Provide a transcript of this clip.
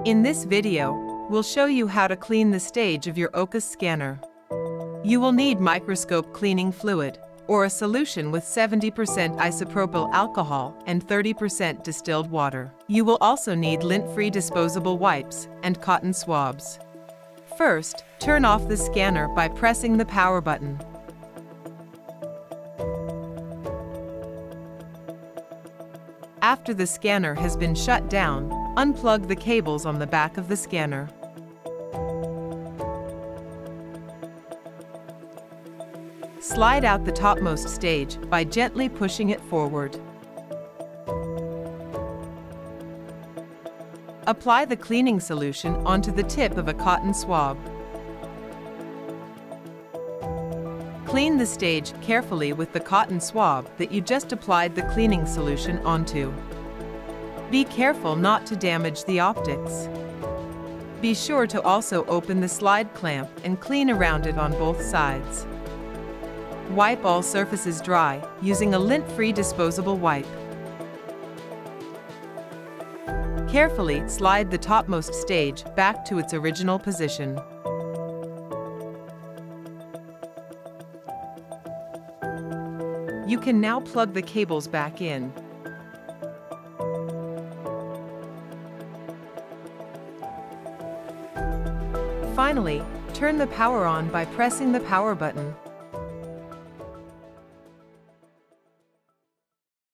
In this video, we'll show you how to clean the stage of your Ocus scanner. You will need microscope cleaning fluid, or a solution with 70% isopropyl alcohol and 30% distilled water. You will also need lint-free disposable wipes and cotton swabs. First, turn off the scanner by pressing the power button. After the scanner has been shut down, unplug the cables on the back of the scanner. Slide out the topmost stage by gently pushing it forward. Apply the cleaning solution onto the tip of a cotton swab. Clean the stage carefully with the cotton swab that you just applied the cleaning solution onto. Be careful not to damage the optics. Be sure to also open the slide clamp and clean around it on both sides. Wipe all surfaces dry using a lint-free disposable wipe. Carefully slide the topmost stage back to its original position. You can now plug the cables back in. Finally, turn the power on by pressing the power button.